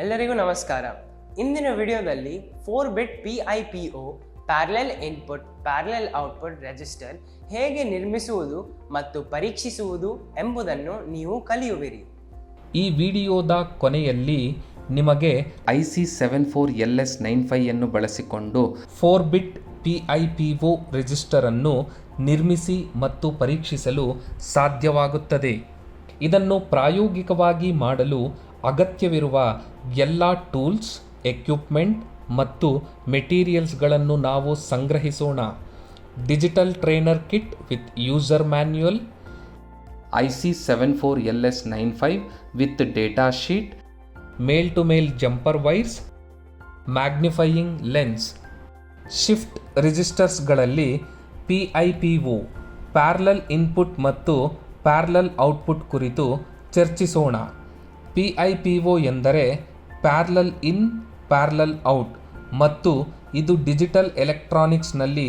ಎಲ್ಲರಿಗೂ ನಮಸ್ಕಾರ. ಇಂದಿನ ವಿಡಿಯೋದಲ್ಲಿ 4-ಬಿಟ್ PIPO parallel input parallel output register ಹೇಗೆ ನಿರ್ಮಿಸುವುದು ಮತ್ತು ಪರೀಕ್ಷಿಸುವುದು ಎಂಬುದನ್ನು ನೀವು ಕಲಿಯುವಿರಿ. ಈ ವಿಡಿಯೋದ ಕೊನೆಯಲ್ಲಿ ನಿಮಗೆ IC74LS95 ಬಳಸಿಕೊಂಡು 4-ಬಿಟ್ PIPO ರಿಜಿಸ್ಟರ್ ಅನ್ನು ನಿರ್ಮಿಸಿ ಮತ್ತು ಪರೀಕ್ಷಿಸಲು ಸಾಧ್ಯವಾಗುತ್ತದೆ. ಇದನ್ನು ಪ್ರಾಯೋಗಿಕವಾಗಿ ಮಾಡಲು ಅಗತ್ಯವಿರುವ ಎಲ್ಲ ಟೂಲ್ಸ್, ಎಕ್ವಿಪ್ಮೆಂಟ್ ಮತ್ತು ಮೆಟೀರಿಯಲ್ಸ್ಗಳನ್ನು ನಾವು ಸಂಗ್ರಹಿಸೋಣ. Digital trainer kit with user manual, IC74LS95 with data sheet, male to male jumper wires, magnifying lens. Shift ರಿಜಿಸ್ಟರ್ಸ್ಗಳಲ್ಲಿ PIPO ಪ್ಯಾರಲಲ್ ಇನ್ಪುಟ್ ಮತ್ತು ಪ್ಯಾರಲಲ್ ಔಟ್ಪುಟ್ ಕುರಿತು ಚರ್ಚಿಸೋಣ. PIPO ಎಂದರೆ ಪ್ಯಾರಲಲ್ ಇನ್ ಪ್ಯಾರಲಲ್ ಔಟ್ ಮತ್ತು ಇದು ಡಿಜಿಟಲ್ ಎಲೆಕ್ಟ್ರಾನಿಕ್ಸ್ನಲ್ಲಿ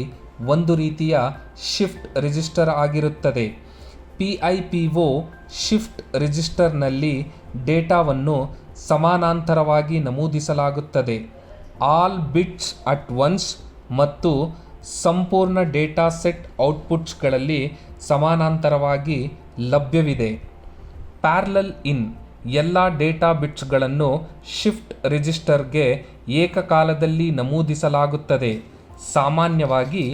ಒಂದು ರೀತಿಯ ಶಿಫ್ಟ್ ರಿಜಿಸ್ಟರ್ ಆಗಿರುತ್ತದೆ. PIPO ಶಿಫ್ಟ್ ರಿಜಿಸ್ಟರ್ನಲ್ಲಿ ಡೇಟಾವನ್ನು ಸಮಾನಾಂತರವಾಗಿ ನಮೂದಿಸಲಾಗುತ್ತದೆ. ಆಲ್ ಬಿಟ್ಸ್ ಅಟ್ ಒನ್ಸ್ ಮತ್ತು ಸಂಪೂರ್ಣ ಡೇಟಾ ಸೆಟ್ ಔಟ್ಪುಟ್ಸ್ಗಳಲ್ಲಿ ಸಮಾನಾಂತರವಾಗಿ ಲಭ್ಯವಿದೆ. ಪ್ಯಾರಲಲ್ ಇನ್ ಎಲ್ಲ ಡೇಟಾ ಬಿಟ್ಸ್ಗಳನ್ನು ಶಿಫ್ಟ್ ರಿಜಿಸ್ಟರ್ಗೆ ಏಕಕಾಲದಲ್ಲಿ ನಮೂದಿಸಲಾಗುತ್ತದೆ. ಸಾಮಾನ್ಯವಾಗಿ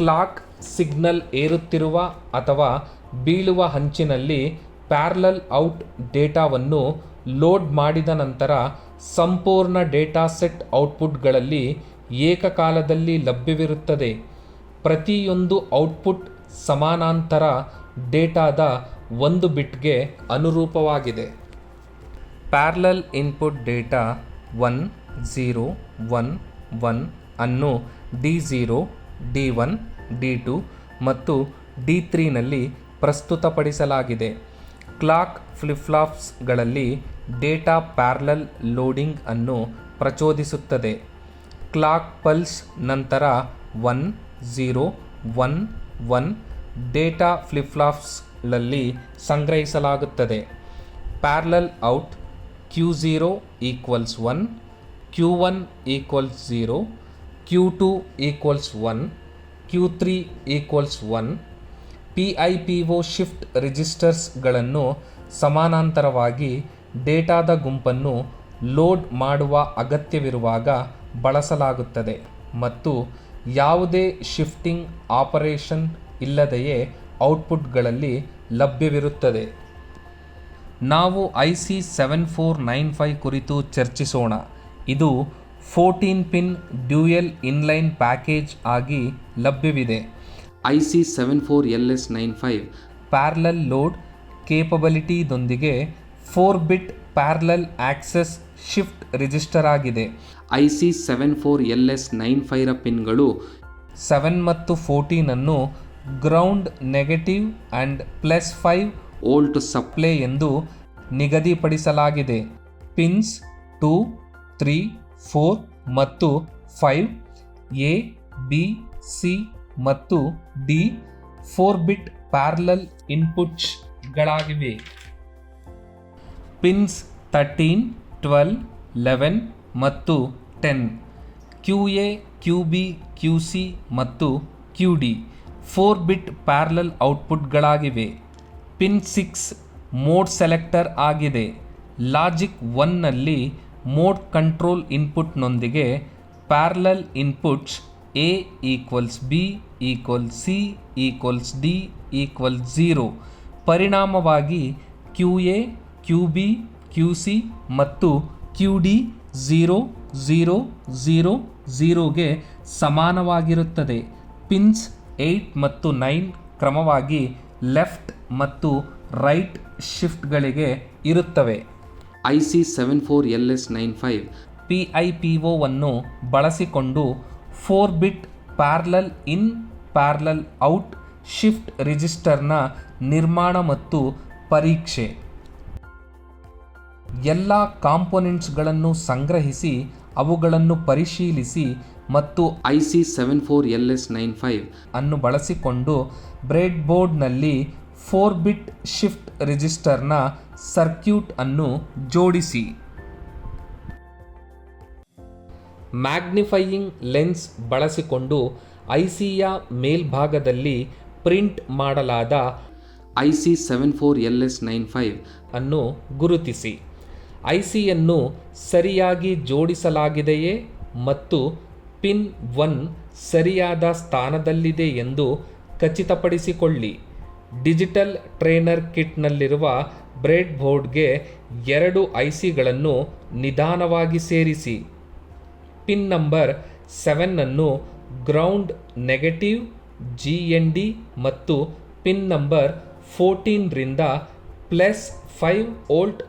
ಕ್ಲಾಕ್ ಸಿಗ್ನಲ್ ಏರುತ್ತಿರುವ ಅಥವಾ ಬೀಳುವ ಹಂಚಿನಲ್ಲಿ ಪ್ಯಾರಲಲ್ ಔಟ್ ಡೇಟಾವನ್ನು ಲೋಡ್ ಮಾಡಿದ ನಂತರ ಸಂಪೂರ್ಣ ಡೇಟಾ ಸೆಟ್ ಔಟ್ಪುಟ್ಗಳಲ್ಲಿ ಏಕಕಾಲದಲ್ಲಿ ಲಭ್ಯವಿರುತ್ತದೆ. ಪ್ರತಿಯೊಂದು ಔಟ್ಪುಟ್ ಸಮಾನಾಂತರ ಡೇಟಾದ ಒಂದು ಬಿಟ್ಗೆ ಅನುರೂಪವಾಗಿದೆ. ಪ್ಯಾರಲಲ್ ಇನ್ಪುಟ್ ಡೇಟಾ 1 0 1 1 ಅನ್ನು D0, D1, D2 ಮತ್ತು D3 ನಲ್ಲಿ ಪ್ರಸ್ತುತಪಡಿಸಲಾಗಿದೆ. ಕ್ಲಾಕ್ ಫ್ಲಿಪ್-ಫ್ಲಾಪ್ಸ್ಗಳಲ್ಲಿ ಡೇಟಾ ಪ್ಯಾರಲಲ್ ಲೋಡಿಂಗ್ ಅನ್ನು ಪ್ರಚೋದಿಸುತ್ತದೆ. ಕ್ಲಾಕ್ ಪಲ್ಸ್ ನಂತರ 1 0 1 1 ಡೇಟಾ ಫ್ಲಿಪ್-ಫ್ಲಾಪ್ಸ್ಗಳಲ್ಲಿ ಸಂಗ್ರಹಿಸಲಾಗುತ್ತದೆ. Parallel out Q0 = 1, Q1 = 0, Q2 = 1, Q3 = 1. PIPO shift ರಿಜಿಸ್ಟರ್ಸ್ಗಳನ್ನು ಸಮಾನಾಂತರವಾಗಿ ಡೇಟಾದ ಗುಂಪನ್ನು ಲೋಡ್ ಮಾಡುವ ಅಗತ್ಯವಿರುವಾಗ ಬಳಸಲಾಗುತ್ತದೆ ಮತ್ತು ಯಾವುದೇ ಶಿಫ್ಟಿಂಗ್ ಆಪರೇಷನ್ ಇಲ್ಲದೆಯೇ ಔಟ್ಪುಟ್ಗಳಲ್ಲಿ ಲಭ್ಯವಿರುತ್ತದೆ. ನಾವು IC7495 ಕುರಿತು ಚರ್ಚಿಸೋಣ. ಇದು 14-ಪಿನ್ ಡ್ಯೂಯಲ್ ಇನ್ಲೈನ್ ಪ್ಯಾಕೇಜ್ ಆಗಿ ಲಭ್ಯವಿದೆ. IC74LS95 ಪ್ಯಾರಲಲ್ ಲೋಡ್ ಕೇಪಬಿಲಿಟಿದೊಂದಿಗೆ 4-ಬಿಟ್ ಪ್ಯಾರಲಲ್ ಆಕ್ಸೆಸ್ ಶಿಫ್ಟ್ ರಿಜಿಸ್ಟರ್ ಆಗಿದೆ. IC74LS95 ರ ಪಿನ್ಗಳು 7 ಮತ್ತು 14 ಅನ್ನು ground, negative and +5 volt supply ಎಂದು ನಿಗದಿಪಡಿಸಲಾಗಿದೆ. ಪಿನ್ಸ್ 2, 3, 4 ಮತ್ತು 5 A, B, C ಮತ್ತು D 4-ಬಿಟ್ ಪ್ಯಾರಲಲ್ ಇನ್ಪುಟ್ಸ್ಗಳಾಗಿವೆ. ಪಿನ್ಸ್ 13, 12, 11 ಮತ್ತು 10 QA, QB, QC ಮತ್ತು QD 4-ಬಿಟ್ ಪ್ಯಾರಲಲ್ ಔಟ್ಪುಟ್ಗಳಾಗಿವೆ. ಪಿನ್ 6 ಮೋಡ್ ಸೆಲೆಕ್ಟರ್ ಆಗಿದೆ. ಲಾಜಿಕ್ 1ನಲ್ಲಿ ಮೋಡ್ ಕಂಟ್ರೋಲ್ ಇನ್ಪುಟ್ನೊಂದಿಗೆ parallel inputs A = B = C = D = 0. ಪರಿಣಾಮವಾಗಿ QA, QB, QC ಮತ್ತು QD 0 0 0 0ಗೆ ಸಮಾನವಾಗಿರುತ್ತದೆ. ಪಿನ್ಸ್ 8 ಮತ್ತು 9 ಕ್ರಮವಾಗಿ ಲೆಫ್ಟ್ ಮತ್ತು ರೈಟ್ ಶಿಫ್ಟ್ಗಳಿಗೆ ಇರುತ್ತವೆ. IC74LS95 PIPOವನ್ನು ಬಳಸಿಕೊಂಡು 4-ಬಿಟ್ parallel in parallel out shift ರಿಜಿಸ್ಟರ್ನ ನಿರ್ಮಾಣ ಮತ್ತು ಪರೀಕ್ಷೆ. ಎಲ್ಲ ಕಾಂಪೊನೆಂಟ್ಸ್ಗಳನ್ನು ಸಂಗ್ರಹಿಸಿ ಅವುಗಳನ್ನು ಪರಿಶೀಲಿಸಿ ಮತ್ತು IC74LS95 ಅನ್ನು ಬಳಸಿಕೊಂಡು ಬ್ರೆಡ್ ಬೋರ್ಡ್ನಲ್ಲಿ 4-ಬಿಟ್ ಶಿಫ್ಟ್ ರಿಜಿಸ್ಟರ್ನ ಸರ್ಕ್ಯೂಟ್ ಅನ್ನು ಜೋಡಿಸಿ. ಮ್ಯಾಗ್ನಿಫೈಯಿಂಗ್ ಲೆನ್ಸ್ ಬಳಸಿಕೊಂಡು ಐಸಿಯ ಮೇಲ್ಭಾಗದಲ್ಲಿ ಪ್ರಿಂಟ್ ಮಾಡಲಾದ IC74LS95 ಅನ್ನು ಗುರುತಿಸಿ. ಐಸಿಯನ್ನು ಸರಿಯಾಗಿ ಜೋಡಿಸಲಾಗಿದೆಯೇ ಮತ್ತು ಪಿನ್ 1 ಸರಿಯಾದ ಸ್ಥಾನದಲ್ಲಿದೆ ಎಂದು ಖಚಿತಪಡಿಸಿಕೊಳ್ಳಿ. ಡಿಜಿಟಲ್ ಟ್ರೈನರ್ ಕಿಟ್ನಲ್ಲಿರುವ ಬ್ರೆಡ್ ಬೋರ್ಡ್ಗೆ 2 ಐಸಿಗಳನ್ನು ನಿಧಾನವಾಗಿ ಸೇರಿಸಿ. ಪಿನ್ ನಂಬರ್ 7 ಅನ್ನು ಗ್ರೌಂಡ್ ನೆಗೆಟಿವ್ GND ಮತ್ತು ಪಿನ್ ನಂಬರ್ 14 ರಿಂದ +5 ವೋಲ್ಟ್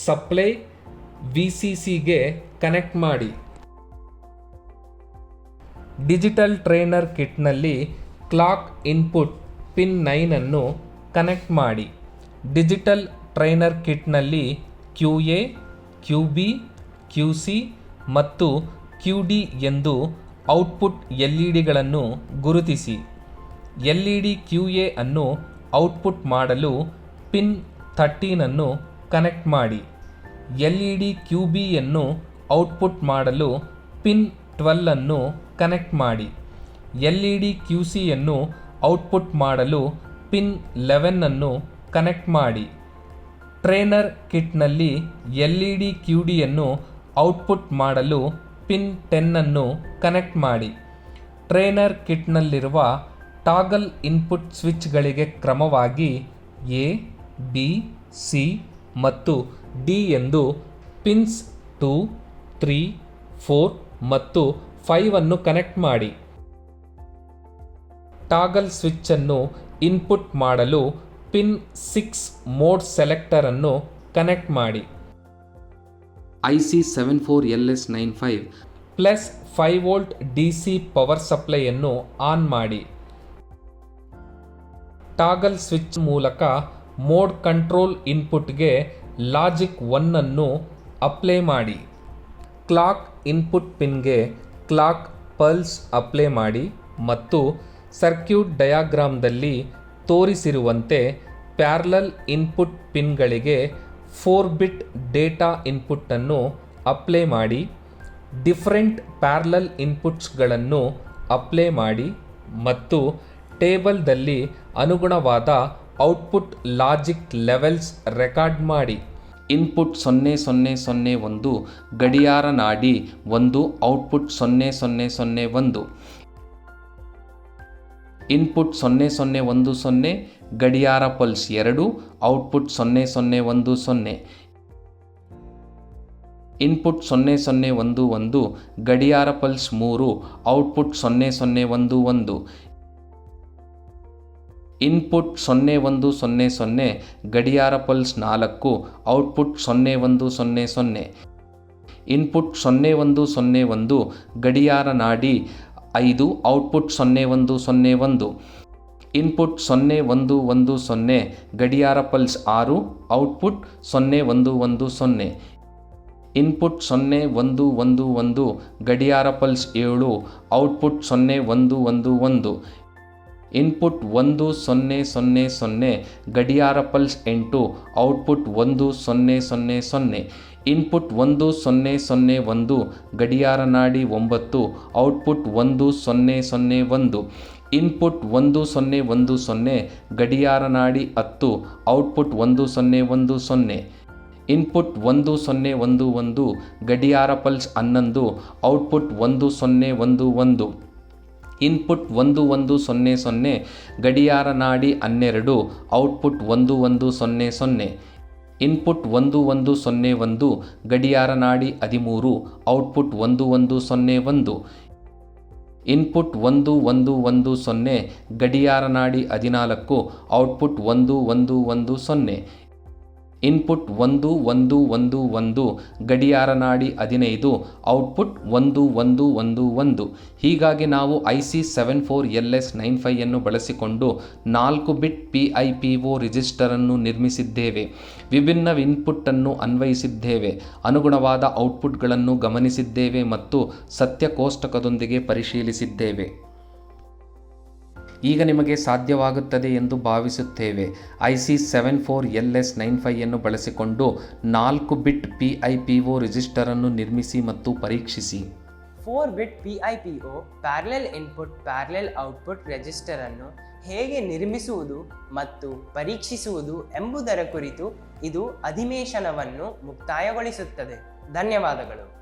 ಸಪ್ಲೈ VCCಗೆ ಕನೆಕ್ಟ್ ಮಾಡಿ. ಡಿಜಿಟಲ್ ಟ್ರೈನರ್ ಕಿಟ್ನಲ್ಲಿ ಕ್ಲಾಕ್ ಇನ್ಪುಟ್ ಪಿನ್ 9 ಅನ್ನು ಕನೆಕ್ಟ್ ಮಾಡಿ. ಡಿಜಿಟಲ್ ಟ್ರೈನರ್ ಕಿಟ್ನಲ್ಲಿ QA, QB, QC ಮತ್ತು QD ಎಂದು ಔಟ್ಪುಟ್ LEDಗಳನ್ನು ಗುರುತಿಸಿ. LED QA ಅನ್ನು ಔಟ್ಪುಟ್ ಮಾಡಲು ಪಿನ್ 13 ಅನ್ನು ಕನೆಕ್ಟ್ ಮಾಡಿ. LED QB ಅನ್ನು ಔಟ್ಪುಟ್ ಮಾಡಲು ಪಿನ್ 12 ಅನ್ನು ಕನೆಕ್ಟ್ ಮಾಡಿ. LED QC ಅನ್ನು ಔಟ್ಪುಟ್ ಮಾಡಲು ಪಿನ್ 11 ಅನ್ನು ಕನೆಕ್ಟ್ ಮಾಡಿ. ಟ್ರೈನರ್ ಕಿಟ್ನಲ್ಲಿ LED QD ಅನ್ನು ಔಟ್ಪುಟ್ ಮಾಡಲು ಪಿನ್ 10 ಅನ್ನು ಕನೆಕ್ಟ್ ಮಾಡಿ. ಟ್ರೈನರ್ ಕಿಟ್ನಲ್ಲಿರುವ ಟಾಗಲ್ ಇನ್ಪುಟ್ ಸ್ವಿಚ್ಗಳಿಗೆ ಕ್ರಮವಾಗಿ A, B, C ಮತ್ತು D ಎಂದು ಪಿನ್ಸ್ 2, 3, 4 ಮತ್ತು 5 ಅನ್ನು ಕನೆಕ್ಟ್ ಮಾಡಿ. ಟಾಗಲ್ ಸ್ವಿಚ್ ಅನ್ನು ಇನ್ಪುಟ್ ಮಾಡಲು ಪಿನ್ 6 ಮೋಡ್ ಸೆಲೆಕ್ಟರ್ ಅನ್ನು ಕನೆಕ್ಟ್ ಮಾಡಿ. IC74LS95 +5 ವೋಲ್ಟ್ DC ಪವರ್ ಸಪ್ಲೈಯನ್ನು ಆನ್ ಮಾಡಿ. ಟಾಗಲ್ ಸ್ವಿಚ್ ಮೂಲಕ ಮೋಡ್ ಕಂಟ್ರೋಲ್ ಇನ್ಪುಟ್ಗೆ ಲಾಜಿಕ್ 1 ಅನ್ನು ಅಪ್ಲೈ ಮಾಡಿ. ಕ್ಲಾಕ್ ಇನ್ಪುಟ್ ಪಿನ್ಗೆ ಕ್ಲಾಕ್ ಪಲ್ಸ್ ಅಪ್ಲೈ ಮಾಡಿ ಮತ್ತು ಸರ್ಕ್ಯೂಟ್ ಡಯಾಗ್ರಾಮ್ದಲ್ಲಿ ತೋರಿಸಿರುವಂತೆ ಪ್ಯಾರಲಲ್ ಇನ್ಪುಟ್ ಪಿನ್ಗಳಿಗೆ 4 ಬಿಟ್ ಡೇಟಾ ಇನ್ಪುಟ್ಟನ್ನು ಅಪ್ಲೈ ಮಾಡಿ. ಡಿಫರೆಂಟ್ ಪ್ಯಾರಲಲ್ ಇನ್ಪುಟ್ಸ್ಗಳನ್ನು ಅಪ್ಲೈ ಮಾಡಿ ಮತ್ತು ಟೇಬಲ್ದಲ್ಲಿ ಅನುಗುಣವಾದ ಔಟ್ಪುಟ್ ಲಾಜಿಕ್ ಲೆವೆಲ್ಸ್ ರೆಕಾರ್ಡ್ ಮಾಡಿ. ಇನ್ಪುಟ್ 0001 ಗಡಿಯಾರ ನಾಡಿ 1 ಔಟ್ಪುಟ್ 0001. ಇನ್ಪುಟ್ 0010 ಗಡಿಯಾರ ಪಲ್ಸ್ 2 ಔಟ್ಪುಟ್ 0010. ಇನ್ಪುಟ್ 0011 ಗಡಿಯಾರ ಪಲ್ಸ್ 3 ಔಟ್ಪುಟ್ 0011. ಇನ್ಪುಟ್ 0100 ಗಡಿಯಾರ ಪಲ್ಸ್ 4 ಔಟ್ಪುಟ್ 0100. ಇನ್ಪುಟ್ 0101 ಗಡಿಯಾರ ನಾಡಿ 5 ಔಟ್ಪುಟ್ 0101. ಇನ್ಪುಟ್ 0110 ಗಡಿಯಾರ ಪಲ್ಸ್ 6 ಔಟ್ಪುಟ್ 0110. ಇನ್ಪುಟ್ 0111 ಗಡಿಯಾರ ಪಲ್ಸ್ 7 ಔಟ್ಪುಟ್ 0111. ಇನ್ಪುಟ್ 1000 ಗಡಿಯಾರ ಪಲ್ಸ್ 8 ಔಟ್ಪುಟ್ 1000. ಇನ್ಪುಟ್ 1001 ಗಡಿಯಾರ ನಾಡಿ 9 ಔಟ್ಪುಟ್ 1001. ಇನ್ಪುಟ್ 1010 ಗಡಿಯಾರ ನಾಡಿ 10 ಔಟ್ಪುಟ್ 1010. ಇನ್ಪುಟ್ 1011 ಗಡಿಯಾರ ಪಲ್ಸ್ 11 ಔಟ್ಪುಟ್ 1011. ಇನ್ಪುಟ್ 1100 ಗಡಿಯಾರ ನಾಡಿ 12 ಔಟ್ಪುಟ್ 1100. ಇನ್ಪುಟ್ 1101 ಗಡಿಯಾರ ನಾಡಿ 13 ಔಟ್ಪುಟ್ 1101. ಇನ್ಪುಟ್ 1110 ಗಡಿಯಾರ ನಾಡಿ 14 ಔಟ್ಪುಟ್ 1110. ಇನ್ಪುಟ್ 1111 ಗಡಿಯಾರ ನಾಡಿ 15 ಔಟ್ಪುಟ್ 1111. ಹೀಗಾಗಿ ನಾವು IC74LS95 ಅನ್ನು ಬಳಸಿಕೊಂಡು 4 ಬಿಟ್ PIPO ರಿಜಿಸ್ಟರನ್ನು ನಿರ್ಮಿಸಿದ್ದೇವೆ. ವಿಭಿನ್ನ ಇನ್ಪುಟ್ಟನ್ನು ಅನ್ವಯಿಸಿದ್ದೇವೆ, ಅನುಗುಣವಾದ ಔಟ್ಪುಟ್ಗಳನ್ನು ಗಮನಿಸಿದ್ದೇವೆ ಮತ್ತು ಸತ್ಯ ಕೋಷ್ಟಕದೊಂದಿಗೆ ಪರಿಶೀಲಿಸಿದ್ದೇವೆ. ಈಗ ನಿಮಗೆ ಸಾಧ್ಯವಾಗುತ್ತದೆ ಎಂದು ಭಾವಿಸುತ್ತೇವೆ. IC74LS95 ಅನ್ನು ಬಳಸಿಕೊಂಡು 4 ಬಿಟ್ PIPO ರಿಜಿಸ್ಟರನ್ನು ನಿರ್ಮಿಸಿ ಮತ್ತು ಪರೀಕ್ಷಿಸಿ. 4-ಬಿಟ್ PIPO parallel input parallel output register ಅನ್ನು ಹೇಗೆ ನಿರ್ಮಿಸುವುದು ಮತ್ತು ಪರೀಕ್ಷಿಸುವುದು ಎಂಬುದರ ಕುರಿತು ಇದು ಅಧಿವೇಶನವನ್ನು ಮುಕ್ತಾಯಗೊಳಿಸುತ್ತದೆ. ಧನ್ಯವಾದಗಳು.